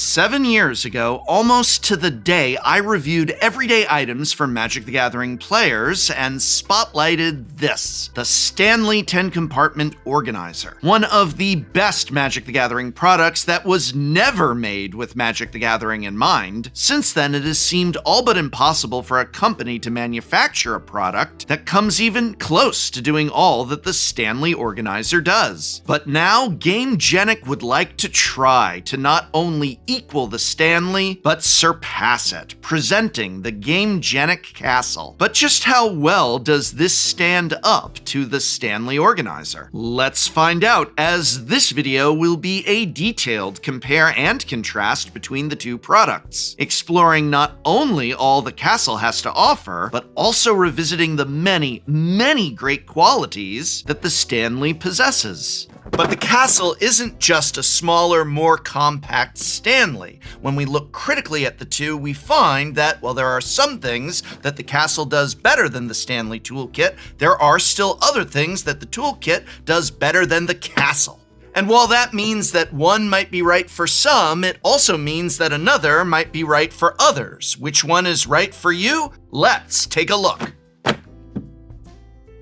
7 years ago, almost to the day, I reviewed everyday items for Magic the Gathering players and spotlighted this, the Stanley 10-compartment organizer. One of the best Magic the Gathering products that was never made with Magic the Gathering in mind. Since then, it has seemed all but impossible for a company to manufacture a product that comes even close to doing all that the Stanley organizer does. But now, Gamegenic would like to try to not only equal the Stanley, but surpass it, presenting the Gamegenic Castle. But just how well does this stand up to the Stanley organizer? Let's find out, as this video will be a detailed compare and contrast between the two products, exploring not only all the castle has to offer, but also revisiting the many, many great qualities that the Stanley possesses. But the castle isn't just a smaller, more compact Stanley. When we look critically at the two, we find that while there are some things that the castle does better than the Stanley toolkit, there are still other things that the toolkit does better than the castle. And while that means that one might be right for some, it also means that another might be right for others. Which one is right for you? Let's take a look.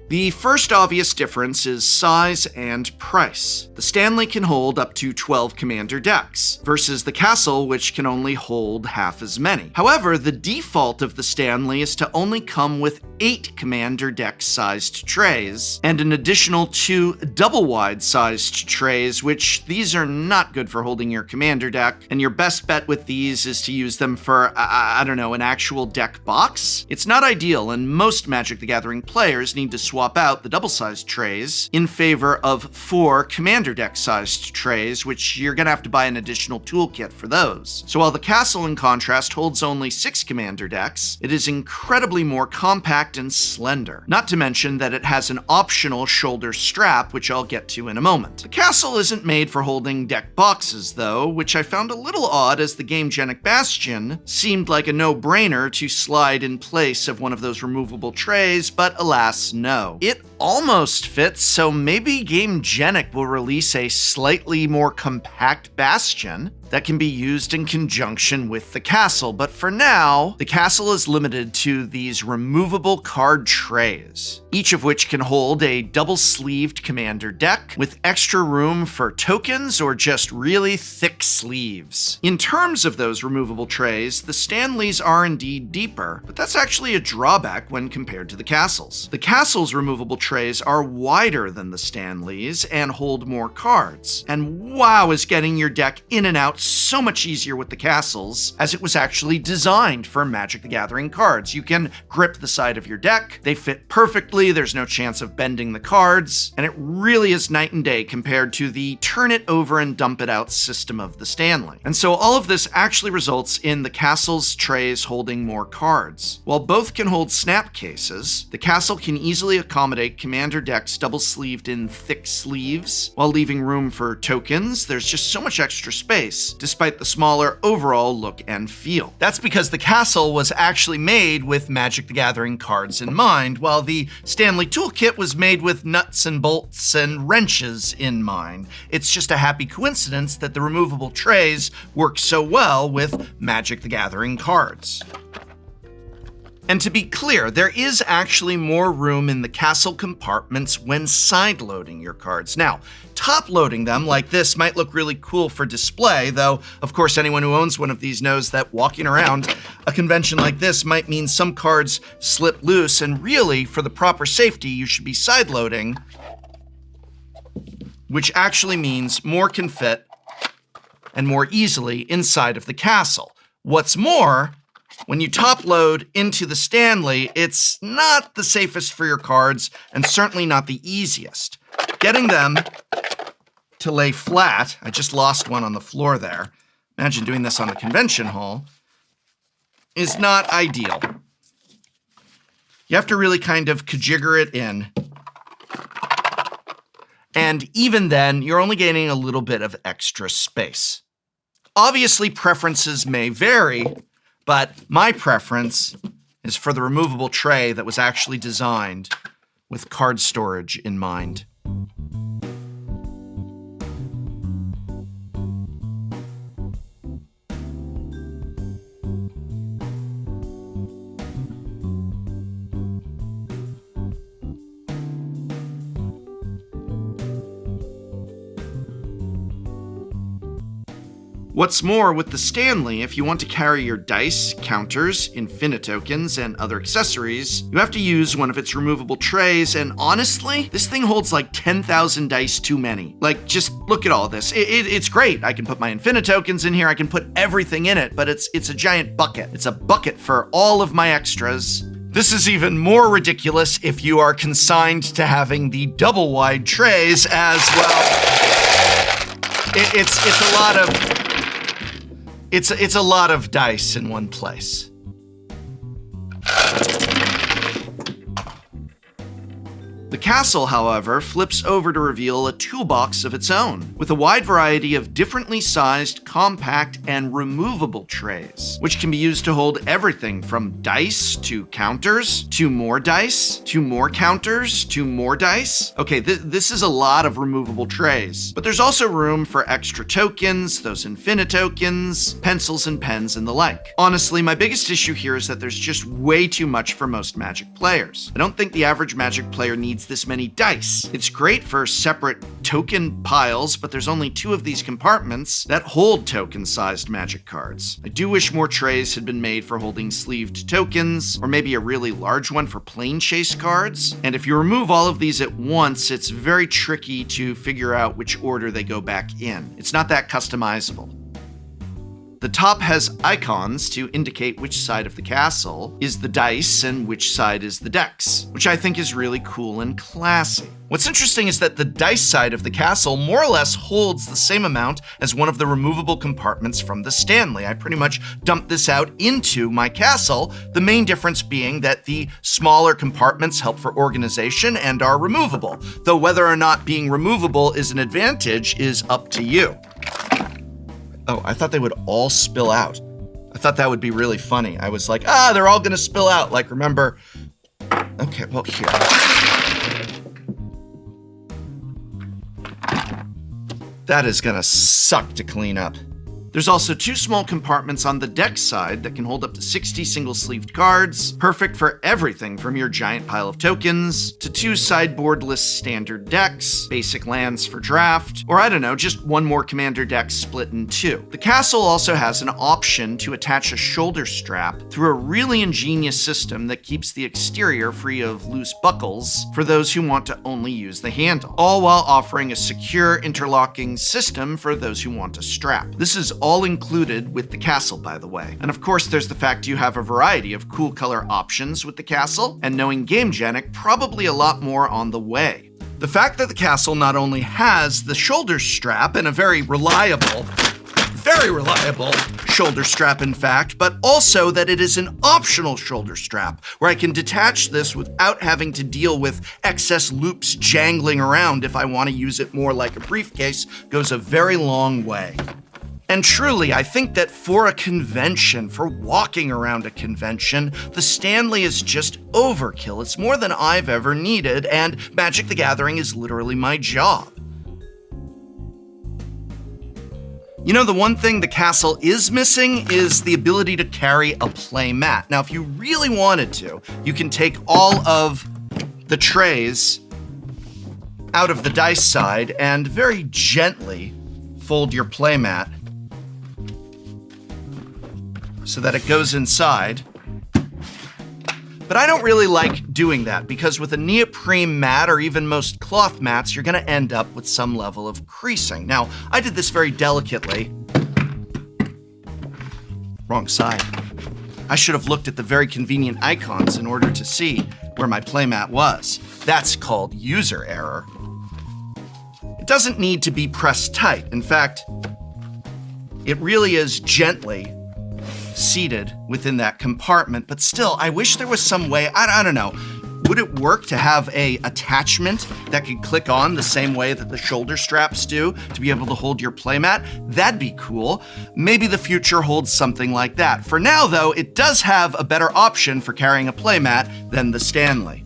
The first obvious difference is size and price. The Stanley can hold up to 12 commander decks, versus the castle, which can only hold half as many. However, the default of the Stanley is to only come with 8 commander deck sized trays, and an additional 2 double-wide sized trays, which these are not good for holding your commander deck, and your best bet with these is to use them for, an actual deck box. It's not ideal, and most Magic the Gathering players need to swap out the double-sized trays in favor of 4 commander deck-sized trays, which you're gonna have to buy an additional toolkit for those. So while the castle, in contrast, holds only 6 commander decks, it is incredibly more compact and slender. Not to mention that it has an optional shoulder strap, which I'll get to in a moment. The castle isn't made for holding deck boxes, though, which I found a little odd, as the Gamegenic Bastion seemed like a no-brainer to slide in place of one of those removable trays, but alas, no. It almost fits, so maybe Gamegenic will release a slightly more compact Bastion that can be used in conjunction with the castle. But for now, the castle is limited to these removable card trays, each of which can hold a double-sleeved commander deck with extra room for tokens or just really thick sleeves. In terms of those removable trays, the Stanleys are indeed deeper, but that's actually a drawback when compared to the castles. The castle's removable trays are wider than the Stanleys and hold more cards. And wow, is getting your deck in and out so much easier with the castles, as it was actually designed for Magic the Gathering cards. You can grip the side of your deck, they fit perfectly, there's no chance of bending the cards, and it really is night and day compared to the turn it over and dump it out system of the Stanley. And so all of this actually results in the castle's trays holding more cards. While both can hold snap cases, the castle can easily accommodate commander decks double-sleeved in thick sleeves, while leaving room for tokens. There's just so much extra space, despite the smaller overall look and feel. That's because the castle was actually made with Magic the Gathering cards in mind, while the Stanley toolkit was made with nuts and bolts and wrenches in mind. It's just a happy coincidence that the removable trays work so well with Magic the Gathering cards. And to be clear, there is actually more room in the castle compartments when side-loading your cards. Now, top-loading them like this might look really cool for display, though, of course, anyone who owns one of these knows that walking around a convention like this might mean some cards slip loose, and really, for the proper safety, you should be side-loading, which actually means more can fit and more easily inside of the castle. What's more, when you top load into the Stanley, it's not the safest for your cards, and certainly not the easiest. Getting them to lay flat, I just lost one on the floor there, imagine doing this on the convention hall, is not ideal. You have to really kind of kajigger it in. And even then, you're only gaining a little bit of extra space. Obviously, preferences may vary, but my preference is for the removable tray that was actually designed with card storage in mind. What's more, with the Stanley, if you want to carry your dice, counters, infinitokens, and other accessories, you have to use one of its removable trays, and honestly, this thing holds like 10,000 dice too many. Like, just look at all this. It's great. I can put my infinitokens in here, I can put everything in it, but it's a giant bucket. It's a bucket for all of my extras. This is even more ridiculous if you are consigned to having the double wide trays as well. It's a lot of dice in one place. The castle, however, flips over to reveal a toolbox of its own, with a wide variety of differently sized, compact, and removable trays, which can be used to hold everything from dice to counters, to more dice, to more counters, to more dice. Okay, this is a lot of removable trays, but there's also room for extra tokens, those infinitokens, pencils and pens, and the like. Honestly, my biggest issue here is that there's just way too much for most Magic players. I don't think the average Magic player needs this many dice. It's great for separate token piles, but there's only 2 of these compartments that hold token-sized Magic cards. I do wish more trays had been made for holding sleeved tokens, or maybe a really large one for plane chase cards. And if you remove all of these at once, it's very tricky to figure out which order they go back in. It's not that customizable. The top has icons to indicate which side of the castle is the dice and which side is the decks, which I think is really cool and classy. What's interesting is that the dice side of the castle more or less holds the same amount as one of the removable compartments from the Stanley. I pretty much dumped this out into my castle, the main difference being that the smaller compartments help for organization and are removable, though whether or not being removable is an advantage is up to you. Oh, I thought they would all spill out. I thought that would be really funny. I was like, they're all gonna spill out. Like, remember? Okay, well, here. That is gonna suck to clean up. There's also 2 small compartments on the deck side that can hold up to 60 single-sleeved cards, perfect for everything from your giant pile of tokens, to 2 sideboardless standard decks, basic lands for draft, or I don't know, just one more commander deck split in 2. The castle also has an option to attach a shoulder strap through a really ingenious system that keeps the exterior free of loose buckles for those who want to only use the handle, all while offering a secure interlocking system for those who want a strap. This is all included with the castle, by the way. And of course, there's the fact you have a variety of cool color options with the castle, and knowing Gamegenic, probably a lot more on the way. The fact that the castle not only has the shoulder strap and a very reliable shoulder strap, in fact, but also that it is an optional shoulder strap, where I can detach this without having to deal with excess loops jangling around if I want to use it more like a briefcase, goes a very long way. And truly, I think that for a convention, for walking around a convention, the Stanley is just overkill. It's more than I've ever needed, and Magic the Gathering is literally my job. You know, the one thing the castle is missing is the ability to carry a playmat. Now, if you really wanted to, you can take all of the trays out of the dice side and very gently fold your playmat so that it goes inside. But I don't really like doing that because with a neoprene mat or even most cloth mats, you're gonna end up with some level of creasing. Now, I did this very delicately. Wrong side. I should have looked at the very convenient icons in order to see where my playmat was. That's called user error. It doesn't need to be pressed tight. In fact, it really is gently seated within that compartment, but still, I wish there was some way, I don't know, would it work to have a attachment that could click on the same way that the shoulder straps do to be able to hold your playmat? That'd be cool. Maybe the future holds something like that. For now, though, it does have a better option for carrying a playmat than the Stanley.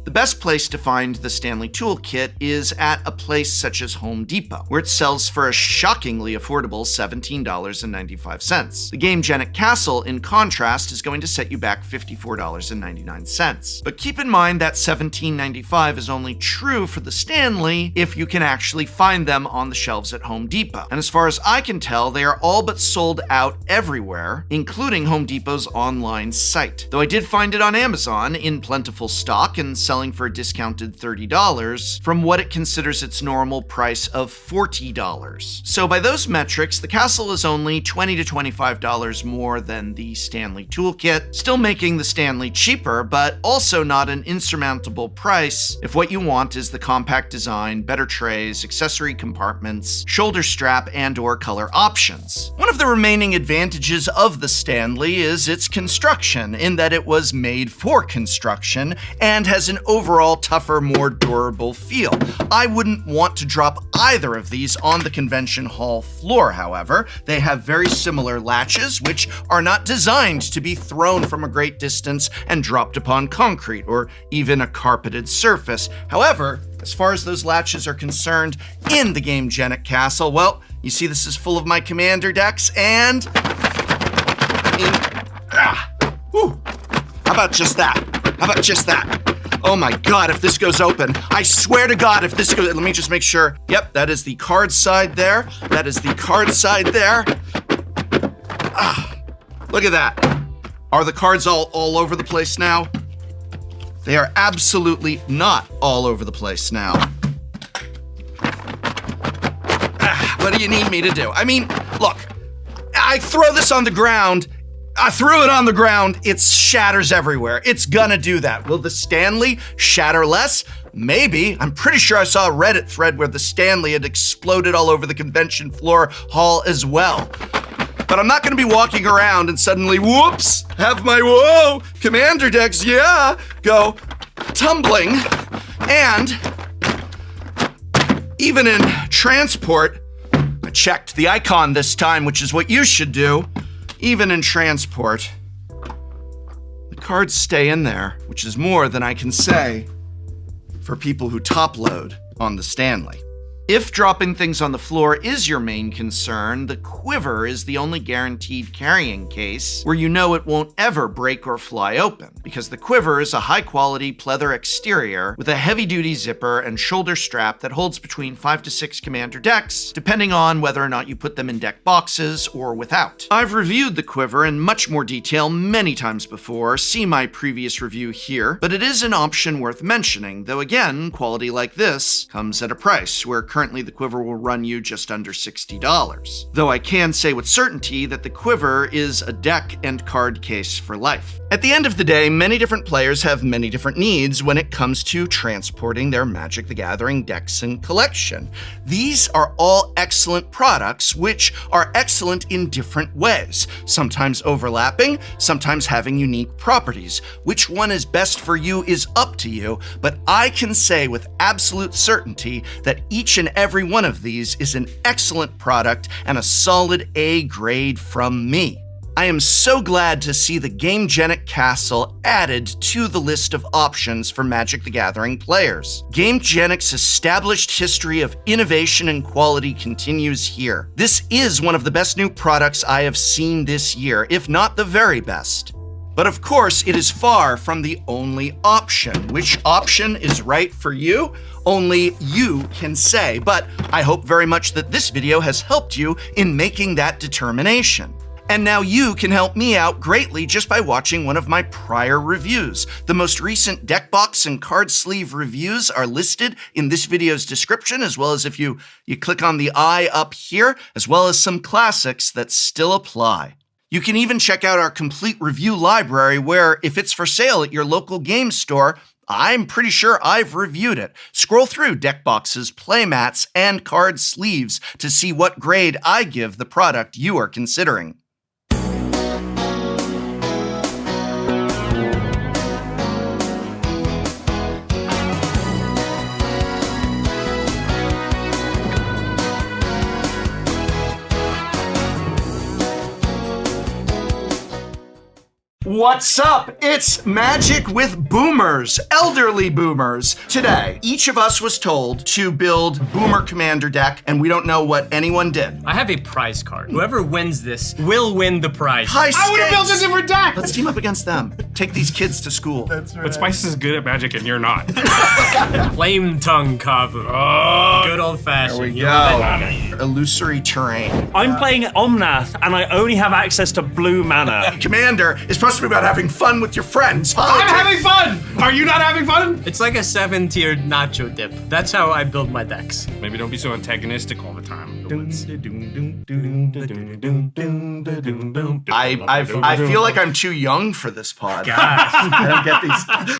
The best place to find the Stanley Toolkit is at a place such as Home Depot, where it sells for a shockingly affordable $17.95. The Gamegenic Castle, in contrast, is going to set you back $54.99. But keep in mind that $17.95 is only true for the Stanley if you can actually find them on the shelves at Home Depot. And as far as I can tell, they are all but sold out everywhere, including Home Depot's online site. Though I did find it on Amazon in plentiful stock and selling for a discounted $30 from what it considers its normal price of $40. So by those metrics, the Castle is only $20 to $25 more than the Stanley Toolkit, still making the Stanley cheaper, but also not an insurmountable price if what you want is the compact design, better trays, accessory compartments, shoulder strap, and/or color options. One of the remaining advantages of the Stanley is its construction, in that it was made for construction and has an overall tougher, more durable feel. I wouldn't want to drop either of these on the convention hall floor, however. They have very similar latches, which are not designed to be thrown from a great distance and dropped upon concrete or even a carpeted surface. However, as far as those latches are concerned, in the Gamegenic Castle, well, you see this is full of my commander decks, and how about just that? How about just that? Oh my God, if this goes open, I swear to God, if this goes, let me just make sure. Yep, that is the card side there. That is the card side there. Look at that. Are the cards all over the place now? They are absolutely not all over the place now. What do you need me to do? I mean, look, I throw this on the ground. I threw it on the ground. It shatters everywhere. It's gonna do that. Will the Stanley shatter less? Maybe. I'm pretty sure I saw a Reddit thread where the Stanley had exploded all over the convention floor hall as well. But I'm not gonna be walking around and suddenly, whoops, have my, whoa, commander decks, yeah, go tumbling. And even in transport, I checked the icon this time, which is what you should do. Even in transport, the cards stay in there, which is more than I can say for people who top load on the Stanley. If dropping things on the floor is your main concern, the Quiver is the only guaranteed carrying case where you know it won't ever break or fly open, because the Quiver is a high-quality pleather exterior with a heavy-duty zipper and shoulder strap that holds between 5 to 6 commander decks, depending on whether or not you put them in deck boxes or without. I've reviewed the Quiver in much more detail many times before, see my previous review here, but it is an option worth mentioning, though again, quality like this comes at a price, where currently the Quiver will run you just under $60. Though I can say with certainty that the Quiver is a deck and card case for life. At the end of the day, many different players have many different needs when it comes to transporting their Magic the Gathering decks and collection. These are all excellent products, which are excellent in different ways, sometimes overlapping, sometimes having unique properties. Which one is best for you is up to you, but I can say with absolute certainty that each and every one of these is an excellent product and a solid A grade from me. I am so glad to see the Gamegenic Castle added to the list of options for Magic the Gathering players. Gamegenic's established history of innovation and quality continues here. This is one of the best new products I have seen this year, if not the very best. But of course, it is far from the only option. Which option is right for you? Only you can say, but I hope very much that this video has helped you in making that determination. And now you can help me out greatly just by watching one of my prior reviews. The most recent deck box and card sleeve reviews are listed in this video's description, as well as if you click on the eye up here, as well as some classics that still apply. You can even check out our complete review library where, if it's for sale at your local game store, I'm pretty sure I've reviewed it. Scroll through deck boxes, playmats, and card sleeves to see what grade I give the product you are considering. What's up? It's Magic with Boomers, elderly boomers. Today, each of us was told to build Boomer Commander deck, and we don't know what anyone did. I have a prize card. Whoever wins this will win the prize. High stakes. I would have built a different deck. Let's team up against them. Take these kids to school. That's right. But Spice is good at magic and you're not. Flame tongue Kavu. Oh, good old fashioned. There we go. Illusory terrain. I'm playing Omnath, and I only have access to blue mana. Commander is supposed to be about having fun with your friends. I'm having fun. Are you not having fun? It's like a 7-tiered nacho dip. That's how I build my decks. Maybe don't be so antagonistic all the time. I feel like I'm too young for this pod. Gosh. I don't get these.